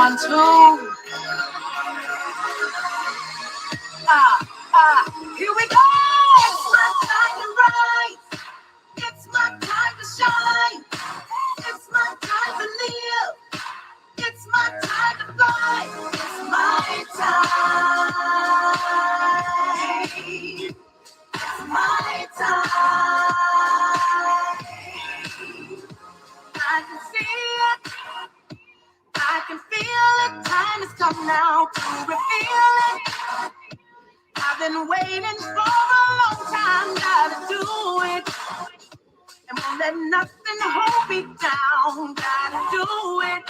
1, 2. Here we go. It's my time to rise. It's my time to shine. It's my time to live. It's my time to fly. It's my time. It's my time. I can see it. I can feel it. Time has come now to reveal it. I've been waiting for a long time. Gotta do it. And won't let nothing hold me down. Gotta do it.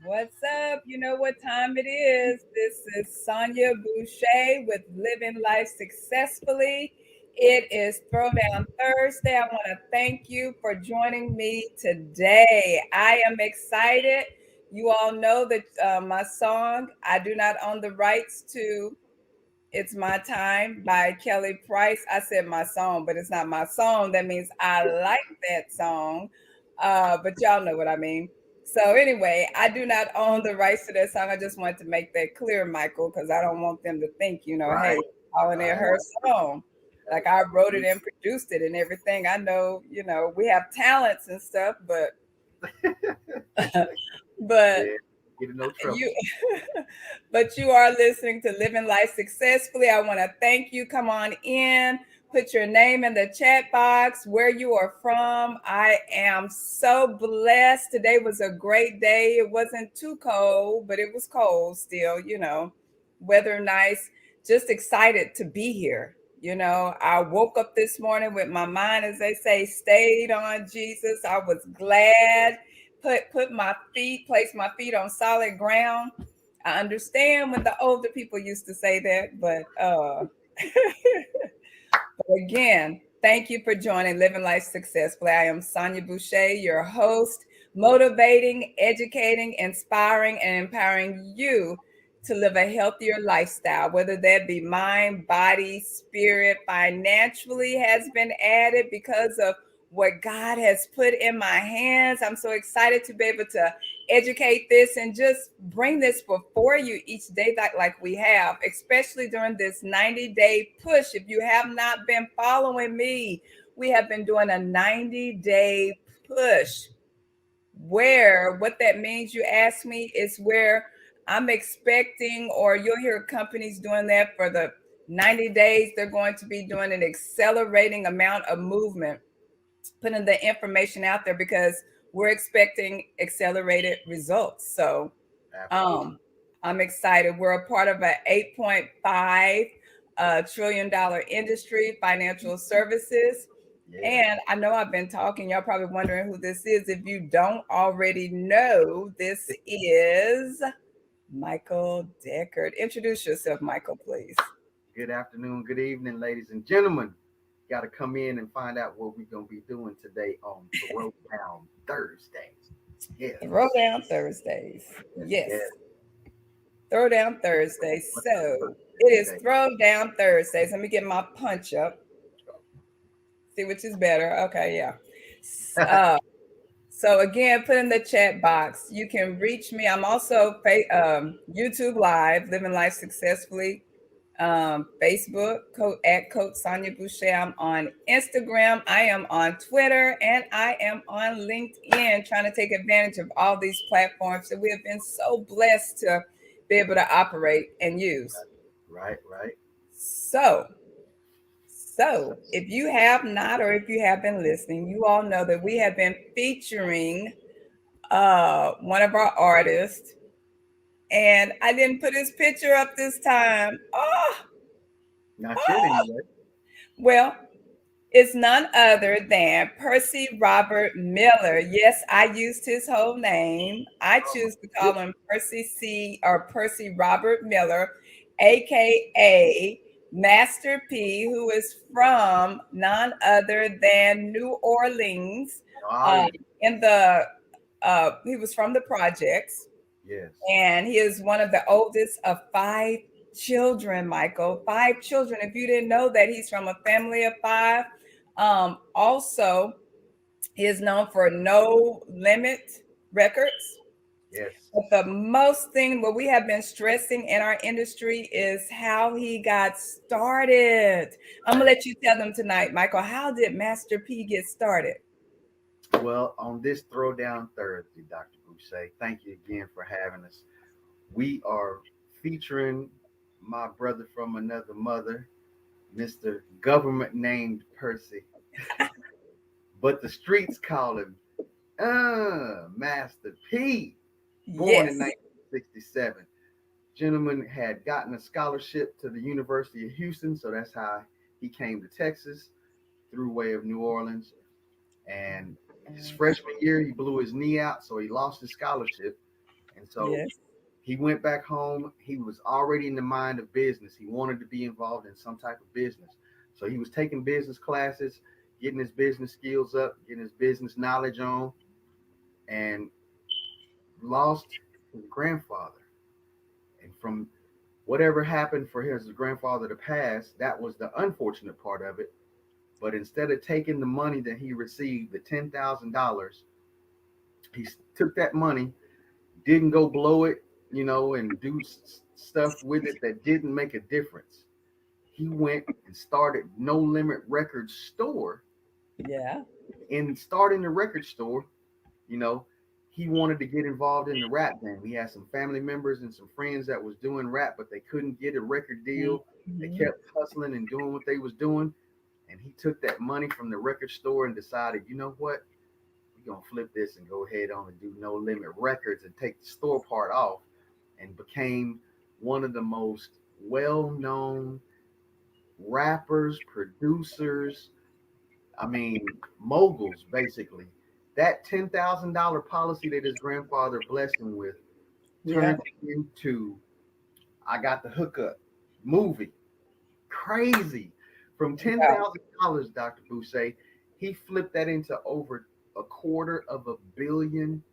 What's up? You know what time it is. This is Sonja Busha with Living Life Successfully. It is Throwdown Thursday. I want to thank you for joining me today. I am excited. You all know that my song, I do not own the rights to It's My Time by Kelly Price. I said my song, but it's not my song. That means I like that song. But y'all know what I mean. So anyway, I do not own the rights to that song. I just wanted to make that clear, Michael, because I don't want them to think, hey, calling it her song. Like I wrote it and produced it and everything. I know, we have talents and stuff, but but Get in no trouble. But you are listening to Living Life Successfully. I want to thank you. Come on in. Put your name in the chat box, where you are from. I am so blessed. Today was a great day. It wasn't too cold, but it was cold still, weather nice. Just excited to be here. I woke up this morning with my mind, as they say, stayed on Jesus. I was glad. Placed my feet on solid ground. I understand when the older people used to say that, but again, thank you for joining Living Life Successfully. I am Sonja Busha, your host, motivating, educating, inspiring, and empowering you to live a healthier lifestyle, whether that be mind, body, spirit, financially has been added because of what God has put in my hands. I'm so excited to be able to educate this and just bring this before you each day like we have, especially during this 90-day push. If you have not been following me, we have been doing a 90-day push. What that means, you ask me, is where I'm expecting, or you'll hear companies doing that for the 90 days. They're going to be doing an accelerating amount of movement, putting the information out there because we're expecting accelerated results. So I'm excited. We're a part of an $8.5 trillion industry, financial services. Yeah. And I know I've been talking. Y'all probably wondering who this is. If you don't already know, this is Michael Deckard. Introduce yourself, Michael, please. Good afternoon, good evening, ladies and gentlemen. Got to come in and find out what we're going to be doing today on Throwdown Thursdays. Yes. Throwdown Thursdays. Yes. Throwdown Thursdays. So it is Throwdown Thursdays. Let me get my punch up. See which is better. Okay, yeah. So again, put in the chat box. You can reach me. I'm also YouTube Live, Living Life Successfully. Facebook at Coach Sonja Busha. I'm on Instagram. I am on Twitter, and I am on LinkedIn, trying to take advantage of all these platforms that we have been so blessed to be able to operate and use. Right. So if you have not, or if you have been listening, you all know that we have been featuring one of our artists. And I didn't put his picture up this time. Not yet, anyway. Well, it's none other than Percy Robert Miller. Yes, I used his whole name. I choose to call him Percy Robert Miller, aka Master P, who is from none other than New Orleans. He was from the projects. Yes. And he is one of the oldest of 5 children, Michael. 5 children. If you didn't know that, he's from a family of 5. Also, he is known for No Limit Records. Yes. But the most thing what we have been stressing in our industry is how he got started. I'm gonna Right. let you tell them tonight, Michael. How did Master P get started? Well, on this Throwdown Thursday, Dr. Busha, thank you again for having us. We are featuring my brother from another mother, Mr. Government named Percy, but the streets call him Master P. Born in Yes. 1967. Gentleman had gotten a scholarship to the University of Houston, so that's how he came to Texas through way of New Orleans. And his freshman year, he blew his knee out, so he lost his scholarship. And so Yes. he went back home. He was already in the mind of business. He wanted to be involved in some type of business. So he was taking business classes, getting his business skills up, getting his business knowledge on, and lost his grandfather. And from whatever happened for his grandfather to pass, that was the unfortunate part of it. But instead of taking the money that he received, the $10,000, he took that money, didn't go blow it, and do stuff with it that didn't make a difference. He went and started No Limit Record Store. Yeah. In starting the record store, you know, he wanted to get involved in the rap game. He had some family members and some friends that was doing rap, but they couldn't get a record deal. They Mhm. kept hustling and doing what they was doing. And he took that money from the record store and decided, you know what? We're gonna flip this and go ahead on and do No Limit Records and take the store part off, and became one of the most well-known rappers, producers, I mean, moguls basically. That $10,000 policy that his grandfather blessed him with Yeah. turned into I Got the Hookup movie. Crazy. From Wow. $10,000, Dr. Bushe, he flipped that into over $250 million.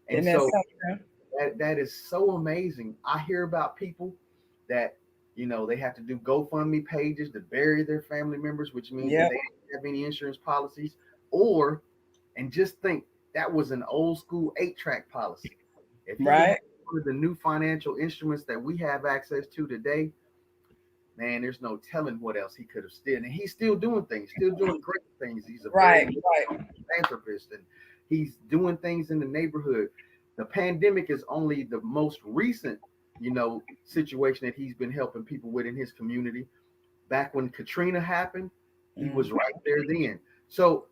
And Isn't that so something? that is so amazing. I hear about people that they have to do GoFundMe pages to bury their family members, which means that Yep. they don't have any insurance policies, or and just think that was an old school 8-track policy. If he had Right. one of the new financial instruments that we have access to today, man, there's no telling what else he could have still. And he's still doing things, still doing great things. He's a Right. very Right. philanthropist, and he's doing things in the neighborhood. The pandemic is only the most recent, situation that he's been helping people with in his community. Back when Katrina happened, he Mm. was right there then. So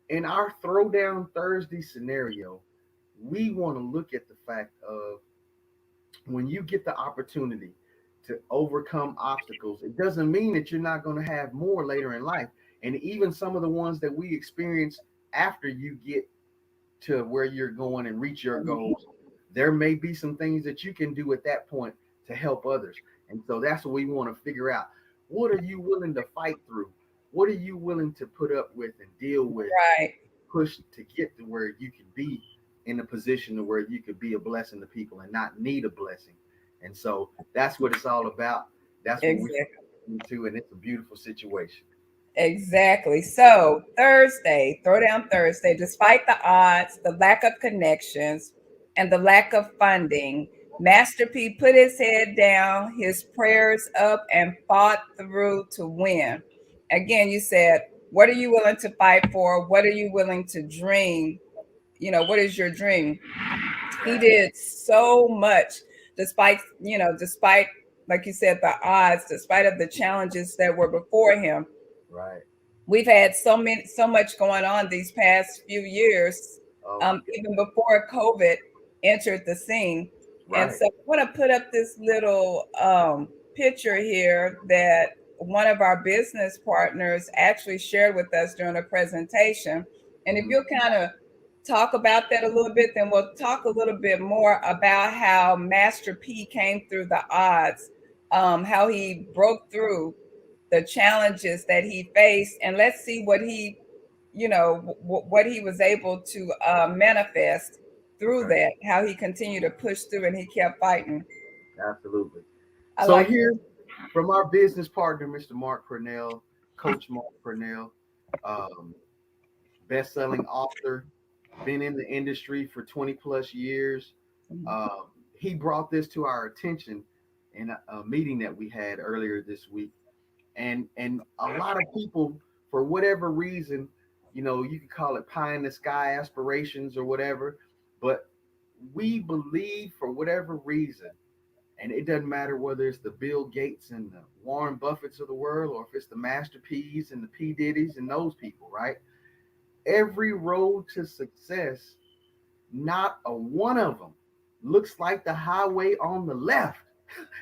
in our Throwdown Thursday scenario, we want to look at the fact of when you get the opportunity to overcome obstacles, it doesn't mean that you're not going to have more later in life. And even some of the ones that we experience after you get to where you're going and reach your goals, there may be some things that you can do at that point to help others. And so that's what we want to figure out. What are you willing to fight through? What are you willing to put up with and deal with, Right. push to get to where you can be in a position to where you could be a blessing to people and not need a blessing. And so that's what it's all about. That's what we Exactly. into, and it's a beautiful situation. Exactly. So Thursday, Throwdown Thursday, despite the odds, the lack of connections, and the lack of funding, Master P put his head down, his prayers up, and fought through to win. Again, you said, what are you willing to fight for? What are you willing to dream? What is your dream? He did so much despite, like you said, the odds, despite of the challenges that were before him. Right. We've had so much going on these past few years, Oh my God. even before COVID entered the scene. And Right. so I want to put up this little picture here that one of our business partners actually shared with us during a presentation. And if Mhm. you'll kind of talk about that a little bit, then we'll talk a little bit more about how Master P came through the odds, how he broke through the challenges that he faced, and let's see what what he was able to manifest through Okay. that, how he continued to push through and he kept fighting. Absolutely. I So like here from our business partner, Mr. Mark Coach Mark Purnell, um, best-selling author, been in the industry for 20 plus years. He brought this to our attention in a meeting that we had earlier this week. And a lot of people, for whatever reason, you know, you could call it pie in the sky aspirations or whatever, but we believe for whatever reason, and it doesn't matter whether it's the Bill Gates and the Warren Buffetts of the world, or if it's the Master P's and the P. Diddy's and those people, right? Every road to success, not a one of them looks like the highway on the left.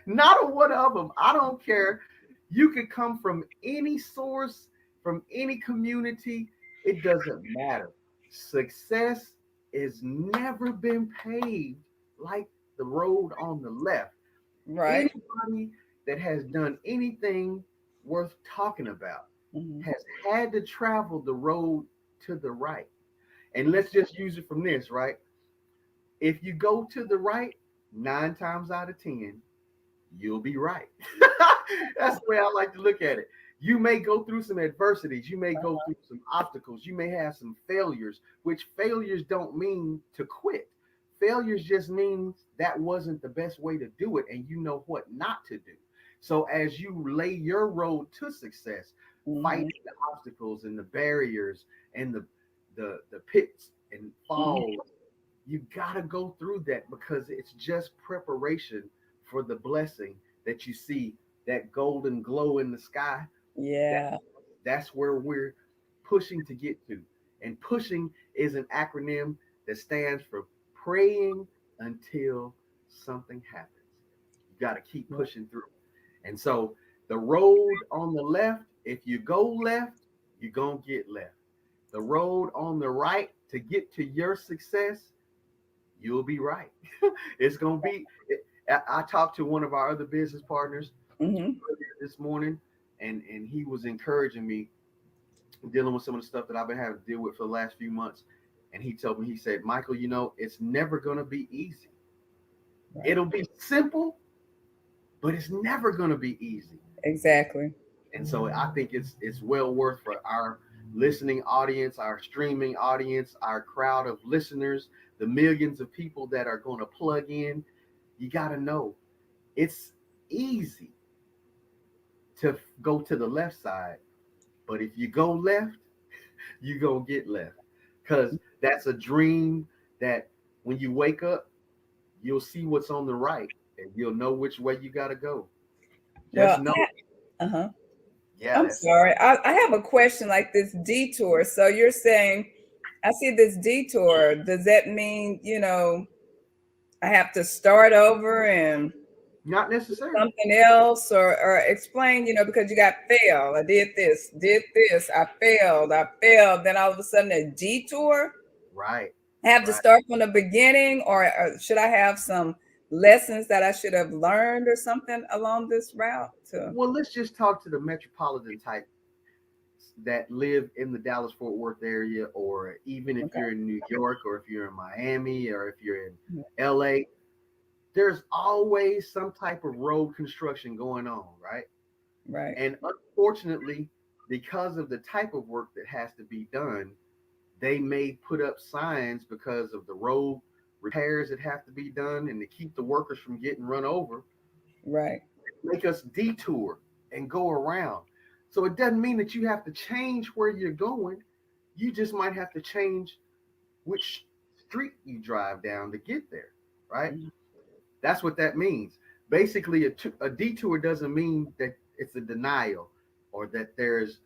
Not a one of them. I don't care. You could come from any source, from any community. It doesn't matter. Success has never been paved like the road on the left. Right. Anybody that has done anything worth talking about has had to travel the road to the right. And let's just use it from this, right? If you go to the right, 9 times out of 10, you'll be right. That's the way I like to look at it. You may go through some adversities. You may go through some obstacles. You may have some failures, which failures don't mean to quit. Failures just means that wasn't the best way to do it, and you know what not to do. So as you lay your road to success, fighting the obstacles and the barriers and the pits and falls, you got to go through that, because it's just preparation for the blessing that you see, that golden glow in the sky. Yeah. That's where we're pushing to get to. And pushing is an acronym that stands for praying until something happens. You got to keep pushing through. And so the road on the left, if you go left, you're going to get left. The road on the right to get to your success, you'll be right. It's going to be. I talked to one of our other business partners earlier this morning, and he was encouraging me, dealing with some of the stuff that I've been having to deal with for the last few months. And he told me, he said, Michael, you know, it's never going to be easy. Right. It'll be simple, but it's never going to be easy. Exactly. And so I think it's well worth for our listening audience, our streaming audience, our crowd of listeners, the millions of people that are going to plug in. You got to know it's easy to go to the left side, but if you go left, you're going to get left, because that's a dream that when you wake up, you'll see what's on the right and you'll know which way you got to go. Just know. Yeah. I'm sorry. I have a question like this detour. So you're saying, I see this detour. Does that mean, you know, I have to start over and not necessarily something else, or explain, you know, because you got failed. I did this, I failed. Then all of a sudden a detour. Right. I have to start from the beginning, or should I have some lessons that I should have learned or something along this route? Well, let's just talk to the metropolitan type that live in the Dallas-Fort Worth area, or even if you're in New York, or if you're in Miami, or if you're in LA. There's always some type of road construction going on, right? Right. And unfortunately, because of the type of work that has to be done, they may put up signs because of the road repairs that have to be done, and to keep the workers from getting run over. Right. Make us detour and go around. So it doesn't mean that you have to change where you're going. You just might have to change which street you drive down to get there, right? That's what that means. Basically, a detour doesn't mean that it's a denial, or that there's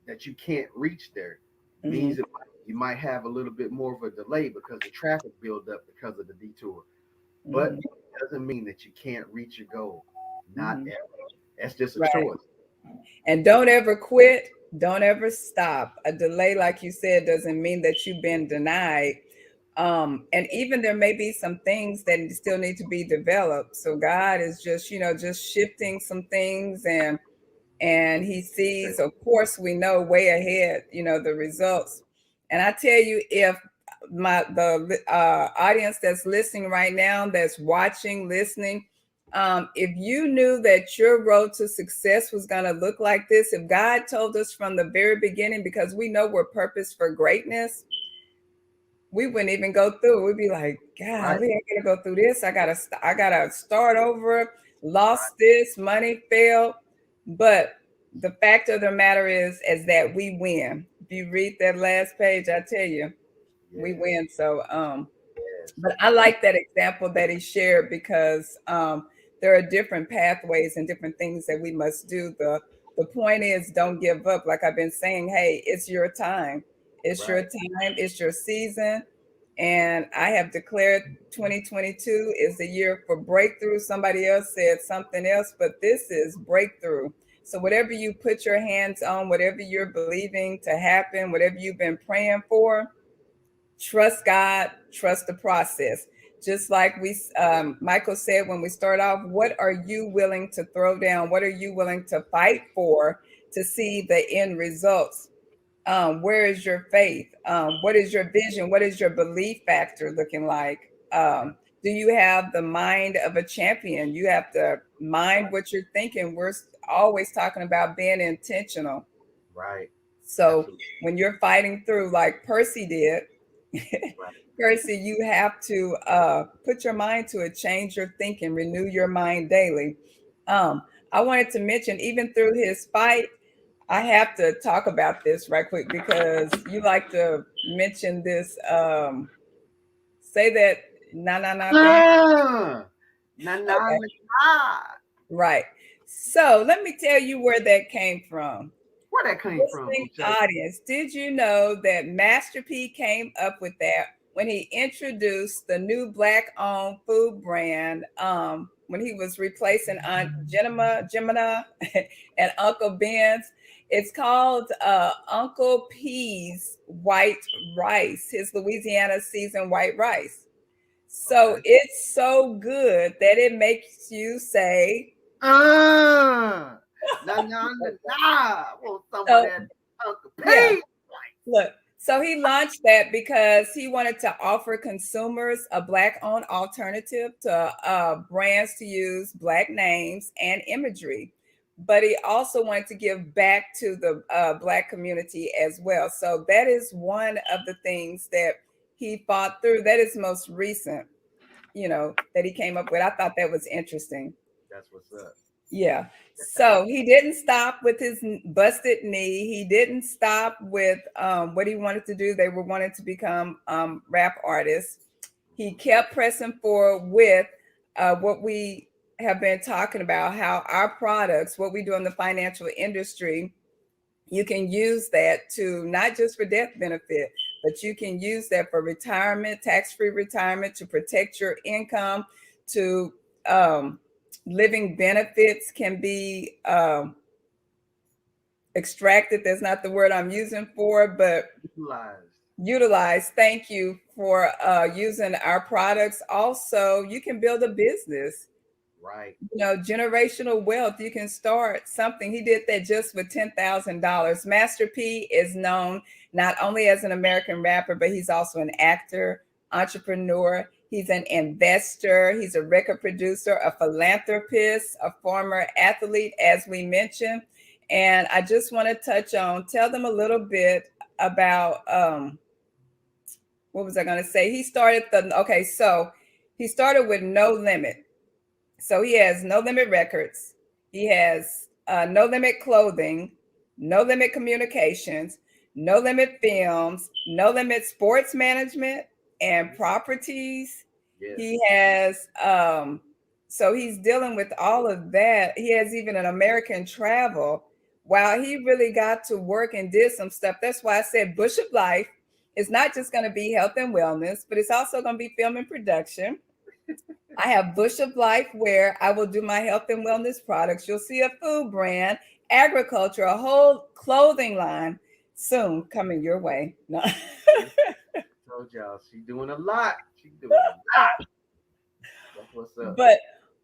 that you can't reach there. It means that you might have a little bit more of a delay because the traffic build up because of the detour. But it doesn't mean that you can't reach your goal. Not ever. That's just a choice. And don't ever quit. Don't ever stop. A delay, like you said, doesn't mean that you've been denied. And even there may be some things that still need to be developed. So God is just, you know, just shifting some things, and he sees, of course, we know way ahead, you know, the results. And I tell you, if the audience that's listening right now, that's watching, listening, if you knew that your road to success was going to look like this, if God told us from the very beginning, because we know we're purposed for greatness, we wouldn't even go through. We'd be like, God, Right. we ain't gonna go through this. I gotta start over. Lost this money, failed. But the fact of the matter is that we win. If you read that last page, I tell you, we Yes. win. So Yes. but I like that example that he shared because there are different pathways and different things that we must do. The point is, don't give up. Like I've been saying, hey, it's your time. It's your Right. time. It's your season. And I have declared 2022 is the year for breakthrough. Somebody else said something else, but this is breakthrough. So whatever you put your hands on, whatever you're believing to happen, whatever you've been praying for, trust God, trust the process. Just like Michael said when we start off, what are you willing to throw down? What are you willing to fight for to see the end results? Where is your faith? What is your vision? What is your belief factor looking like? Do you have the mind of a champion? You have to mind what you're thinking. We're always talking about being intentional. Right. So Absolutely. when you're fighting through, like Percy did, Right. Percy, you have to put your mind to it, change your thinking, renew your mind daily. I wanted to mention, even through his fight, I have to talk about this right quick because you like to mention this. Say that na thing. Ah, na na Okay, na. right. So let me tell you where that came from. Where that came from, Listening Boucher? audience, did you know that Master P came up with that when he introduced the new black-owned food brand? When he was replacing Aunt Jemima, and Uncle Ben's. It's called Uncle P's White Rice, his Louisiana seasoned white rice. So Okay. it's so good that it makes you say, Ah, na na na na. I want some of so that Uncle yeah. P. Look, so he launched that because he wanted to offer consumers a Black-owned alternative to brands to use Black names and imagery. But he also wanted to give back to the Black community as well. So that is one of the things that he fought through. That is most recent, that he came up with. I thought that was interesting. That's what's up. Yeah. So he didn't stop with his busted knee. He didn't stop with what he wanted to do. They were wanting to become rap artists. He kept pressing forward with what we have been talking about, how our products, what we do in the financial industry, you can use that to not just for death benefit, but you can use that for retirement, tax-free retirement, to protect your income, to living benefits can be extracted. That's not the word I'm using for, but Utilized. utilized. Thank you for using our products. Also, you can build a business. Right. Generational wealth. You can start something. He did that just with $10,000. Master P is known not only as an American rapper, but he's also an actor, entrepreneur. He's an investor. He's a record producer, a philanthropist, a former athlete, as we mentioned. And I just want to tell them a little bit about what was I going to say? He started with No Limit. So he has No Limit Records. He has No Limit Clothing, No Limit Communications, No Limit Films, No Limit Sports Management and Properties. Yes. He has, so he's dealing with all of that. He has even an American Travel. Wow, he really got to work and did some stuff. That's why I said Bush of Life is not just going to be health and wellness, but it's also going to be film and production. I have Bush of Life where I will do my health and wellness products. You'll see a food brand, agriculture, a whole clothing line soon coming your way. No. Told y'all she doing a lot. She doing a lot. That's what's up.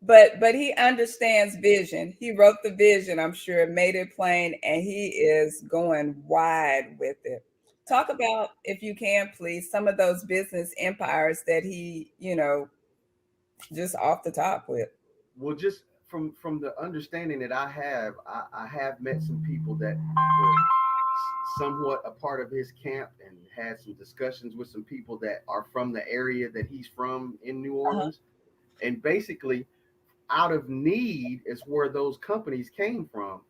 But he understands vision. He wrote the vision, I'm sure, made it plain, and he is going wide with it. Talk about, if you can, please, some of those business empires that he, just off the top with. Well, just from the understanding that I have met some people that were somewhat a part of his camp and had some discussions with some people that are from the area that he's from in New Orleans. And basically, out of need is where those companies came from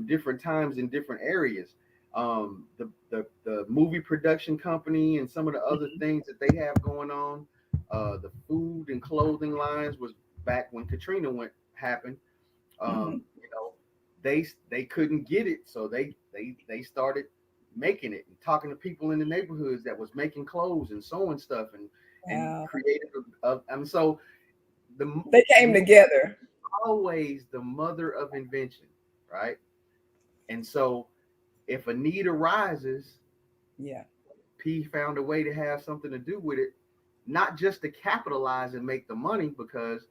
different times in different areas. The movie production company and some of the other things that they have going on. The food and clothing lines was back when Katrina happened. You know, they couldn't get it, so they started making it and talking to people in the neighborhoods that was making clothes and sewing stuff and created and so they came together. Always the mother of invention, right? And so if a need arises, P found a way to have something to do with it, not just to capitalize and make the money, because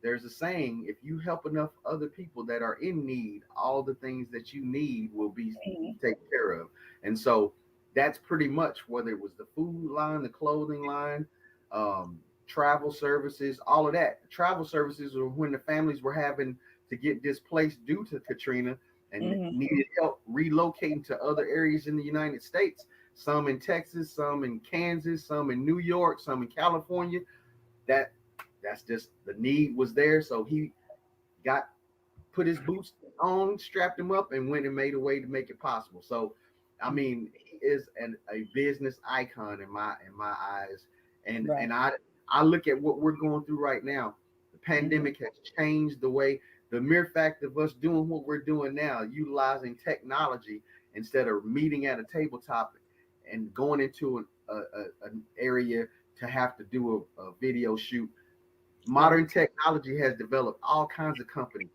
there's a saying, if you help enough other people that are in need, all the things that you need will be taken care of. And so that's pretty much whether it was the food line, the clothing line, travel services, all of that. Travel services were when the families were having to get displaced due to Katrina and needed help relocating to other areas in the United States, some in Texas, some in Kansas, some in New York, some in California. That's just the need was there. So he put his boots on, strapped him up, and went and made a way to make it possible. So, I mean, he is a business icon in my eyes. And I look at what we're going through right now. The pandemic has changed the way, the mere fact of us doing what we're doing now, utilizing technology instead of meeting at a tabletop and going into an area to have to do a video shoot. Modern technology has developed all kinds of companies.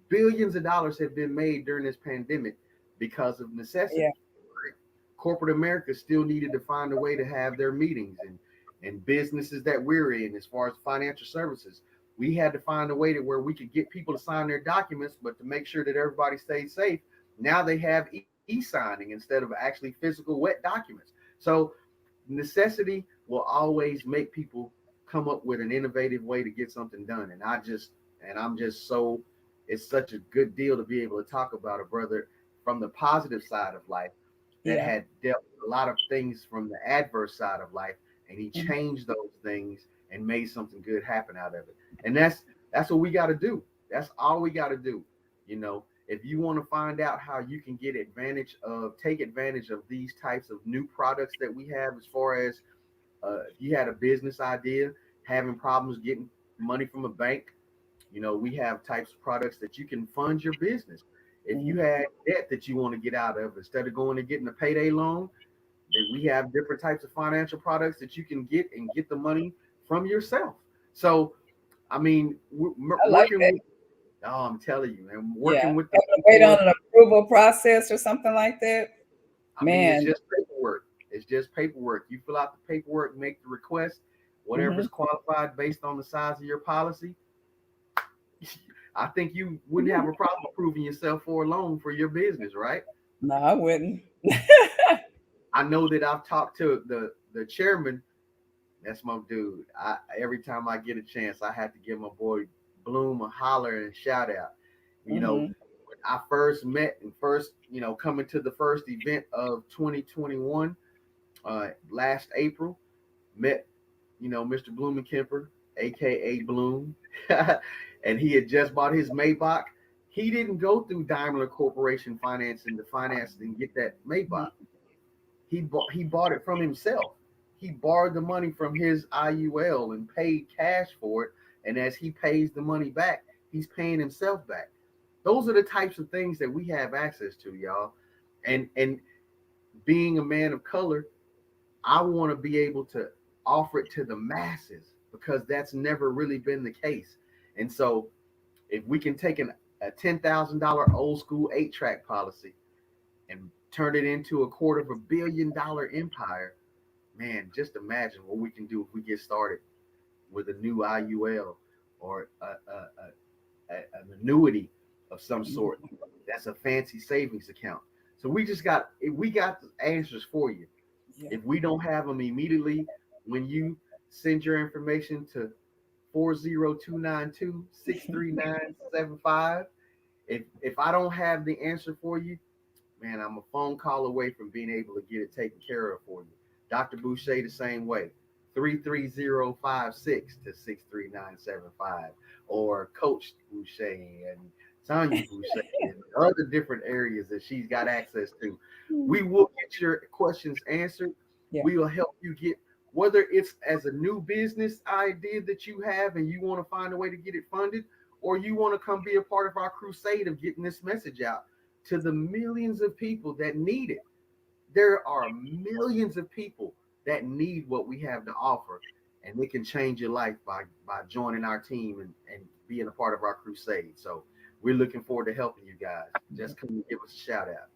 Billions of dollars have been made during this pandemic because of necessity. Corporate America still needed to find a way to have their meetings, and businesses that we're in, as far as financial services, we had to find a way to where we could get people to sign their documents, but to make sure that everybody stayed safe, now they have e-signing instead of actually physical wet documents. So necessity will always make people come up with an innovative way to get something done. And I'm just so, it's such a good deal to be able to talk about a brother from the positive side of life that had dealt with a lot of things from the adverse side of life, and he changed those things and made something good happen out of it. And that's what we got to do. That's all we got to do. You know, if you want to find out how you can take advantage of these types of new products that we have, as far as if you had a business idea, having problems getting money from a bank, you know, we have types of products that you can fund your business. If you had debt that you want to get out of, instead of going and getting a payday loan, then we have different types of financial products that you can get and get the money from yourself. So, I mean, working with, I'm telling you, man, working with the wait on an approval process or something like that. I mean, it's just paperwork. It's just paperwork. You fill out the paperwork, make the request, whatever's qualified based on the size of your policy. I think you wouldn't have a problem approving yourself for a loan for your business, right? No, I wouldn't. I know that I've talked to the chairman. That's my dude. Every time I get a chance, I have to give my boy Bloom a holler and shout out. You know, when I first met and coming to the first event of 2021, last April, met, Mr. Blumenkemper, aka Bloom, and he had just bought his Maybach. He didn't go through Daimler Corporation financing to finance and get that Maybach. He bought it from himself. He borrowed the money from his IUL and paid cash for it. And as he pays the money back, he's paying himself back. Those are the types of things that we have access to, y'all. And being a man of color, I want to be able to offer it to the masses, because that's never really been the case. And so if we can take a $10,000 old school 8-track policy and turn it into a $250 million empire, man, just imagine what we can do if we get started with a new IUL or an annuity of some sort. That's a fancy savings account. So we got the answers for you. Yeah. If we don't have them immediately, when you send your information to 40292-63975, if I don't have the answer for you, man, I'm a phone call away from being able to get it taken care of for you. Dr. Boucher, the same way. 33056 to 63975, or Coach Boucher and Sonja Busha and other different areas that she's got access to. We will get your questions answered. Yeah. We will help you get, whether it's as a new business idea that you have and you want to find a way to get it funded, or you want to come be a part of our crusade of getting this message out to the millions of people that need it. There are millions of people that need what we have to offer, and it can change your life by joining our team and being a part of our crusade. So we're looking forward to helping you guys. Just come and give us a shout out.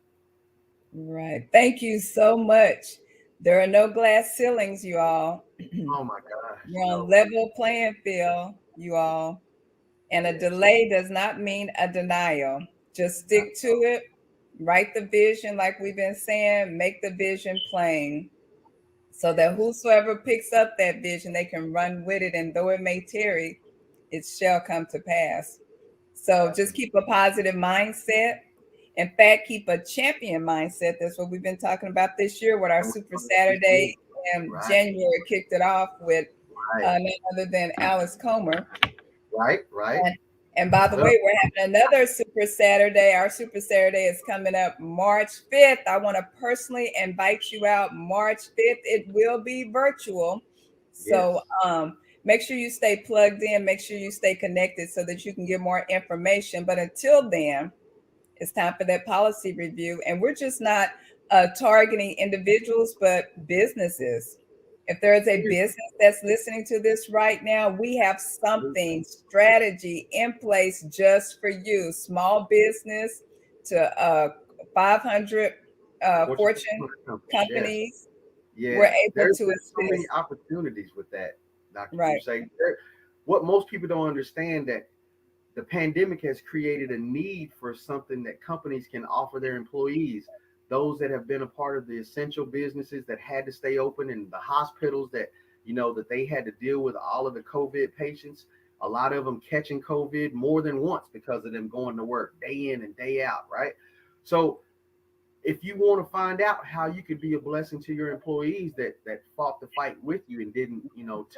Right. Thank you so much. There are no glass ceilings, you all. Oh my gosh. You're on No. level playing field, you all. And a delay does not mean a denial. Just stick to it. Write the vision, like we've been saying. Make the vision plain, so that whosoever picks up that vision, they can run with it. And though it may tarry, it shall come to pass. So just keep a positive mindset. In fact, keep a champion mindset. That's what we've been talking about this year with our Super Saturday. And January kicked it off with none other than Alice Comer. Right. And by the way, we're having another Super Saturday. Our Super Saturday is coming up March 5th. I want to personally invite you out March 5th. It will be virtual. So make sure you stay plugged in. Make sure you stay connected so that you can get more information. But until then, it's time for that policy review. And we're just not targeting individuals, but businesses. If there is a business that's listening to this right now, we have something, strategy in place just for you. Small business to 500 Fortune companies. Yeah, we're able there's to assist. So many opportunities with that, Dr. Right. Busha. What most people don't understand, that the pandemic has created a need for something that companies can offer their employees. Those that have been a part of the essential businesses that had to stay open, and the hospitals that, that they had to deal with all of the COVID patients, a lot of them catching COVID more than once because of them going to work day in and day out, right? So if you want to find out how you could be a blessing to your employees that fought the fight with you and didn't,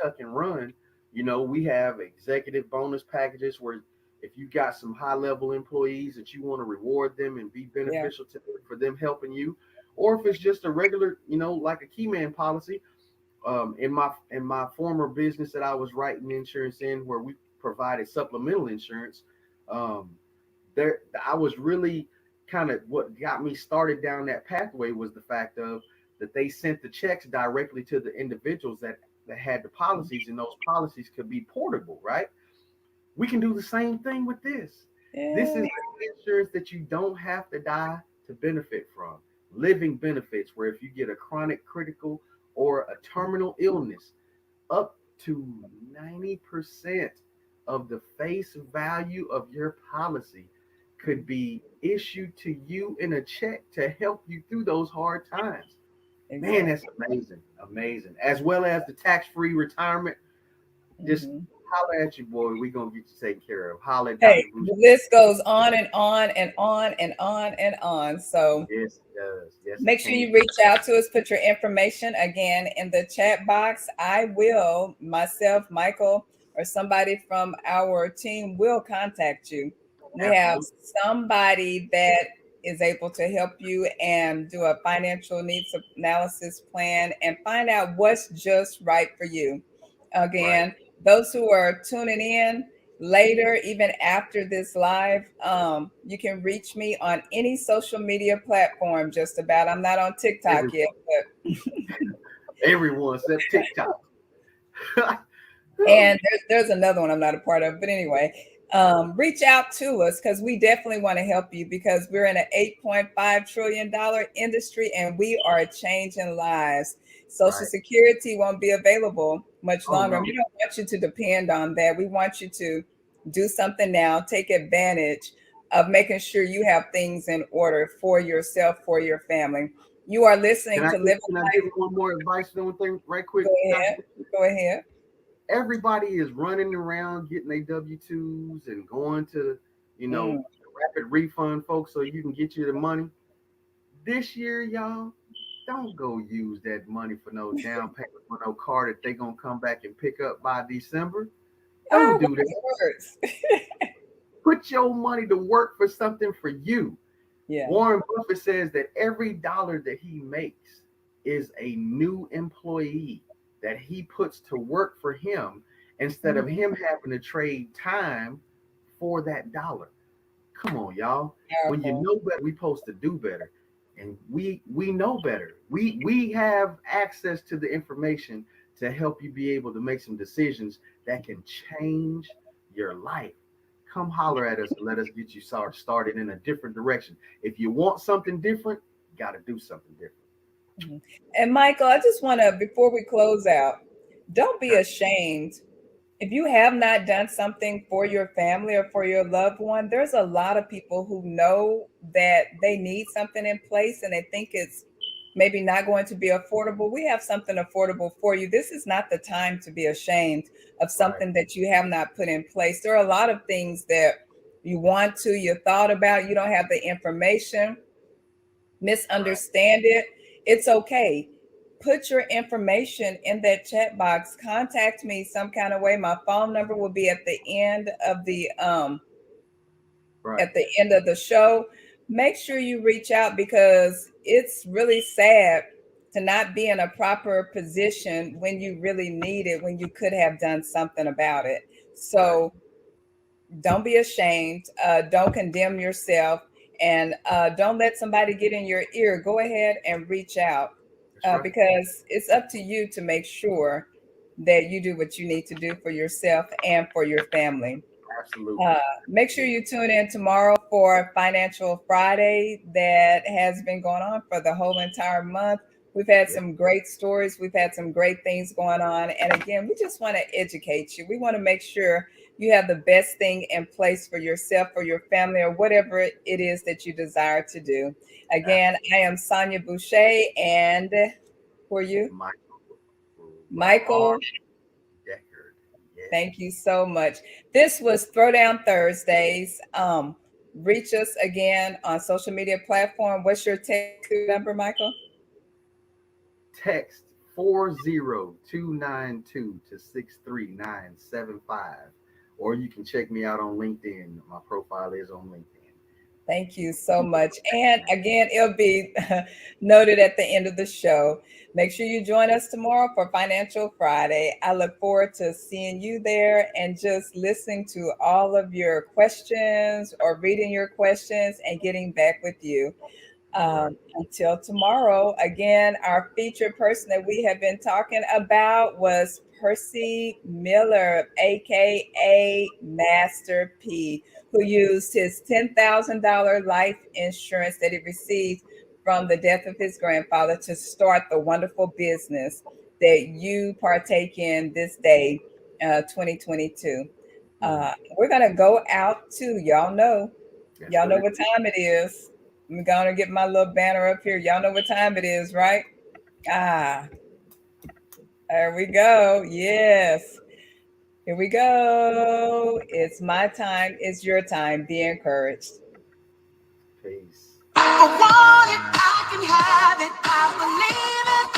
tuck and run, we have executive bonus packages where if you got some high level employees that you want to reward them and be beneficial to them, for them helping you, or if it's just a regular, like a key man policy. In my former business that I was writing insurance in, where we provided supplemental insurance, I was really kind of, what got me started down that pathway was the fact of that they sent the checks directly to the individuals that had the policies, and those policies could be portable, right? We can do the same thing with this. This is insurance that you don't have to die to benefit from. Living benefits, where if you get a chronic, critical, or a terminal illness, up to 90% of the face value of your policy could be issued to you in a check to help you through those hard times. Exactly. Man, that's amazing. As well as the tax-free retirement. Just holler at you, boy. We're going to get you taken care of. Holler at Dr. Busha. The list goes on and on and on and on and on. So yes, it does. Yes, make sure you reach out to us. Put your information again in the chat box. I will, myself, Michael, or somebody from our team will contact you. We have somebody that is able to help you and do a financial needs analysis plan and find out what's just right for you. Again, those who are tuning in later, even after this live, you can reach me on any social media platform, just about. I'm not on TikTok yet, but everyone except TikTok. And there's another one I'm not a part of, but anyway, reach out to us, because we definitely want to help you, because we're in an $8.5 trillion industry and we are changing lives. Social Security won't be available much longer. We don't want you to depend on that. We want you to do something now, take advantage of making sure you have things in order for yourself, for your family. You are listening to Live. Can I give you one more advice, one thing right quick? Go ahead. Everybody is running around getting their W-2s and going to, rapid refund folks so you can get you the money. This year, y'all, don't go use that money for no down payment for no car that they gonna come back and pick up by December. Don't do that. Put your money to work for something for you. Yeah. Warren Buffett says that every dollar that he makes is a new employee that he puts to work for him instead of him having to trade time for that dollar. Come on, y'all. When you know better, we supposed to do better. And we know better. We have access to the information to help you be able to make some decisions that can change your life. Come holler at us and let us get you started in a different direction. If you want something different, you got to do something different. And Michael, I just want to, before we close out, don't be ashamed. If you have not done something for your family or for your loved one, there's a lot of people who know that they need something in place and they think it's maybe not going to be affordable. We have something affordable for you. This is not the time to be ashamed of something that you have not put in place. There are a lot of things that you want to, you thought about, you don't have the information, misunderstand it. It's okay. Put your information in that chat box. Contact me some kind of way. My phone number will be at the end of the show. Make sure you reach out because it's really sad to not be in a proper position when you really need it, when you could have done something about it. So don't be ashamed. Don't condemn yourself, and don't let somebody get in your ear. Go ahead and reach out because it's up to you to make sure that you do what you need to do for yourself and for your family. Absolutely. Make sure you tune in tomorrow for Financial Friday that has been going on for the whole entire month. We've had some great stories. We've had some great things going on. And again, we just want to educate you. We want to make sure you have the best thing in place for yourself, for your family, or whatever it is that you desire to do. Again, I am Sonja Busha, and who are you? Michael. Deckard. Yes. Thank you so much. This was Throwdown Thursdays. Reach us again on social media platform. What's your text number, Michael? Text 40292 to 63975. Or you can check me out on LinkedIn. My profile is on LinkedIn. Thank you so much. And again, it'll be noted at the end of the show. Make sure you join us tomorrow for Financial Friday. I look forward to seeing you there and just listening to all of your questions or reading your questions and getting back with you. Until tomorrow, again, our featured person that we have been talking about was Percy Miller, aka Master P, who used his $10,000 life insurance that he received from the death of his grandfather to start the wonderful business that you partake in this day, 2022. We're gonna go out to y'all know what time it is. I'm gonna get my little banner up here. Y'all know what time it is, right? There we go. Yes. Here we go. It's my time. It's your time. Be encouraged. Peace. I want it. I can have it. I believe it.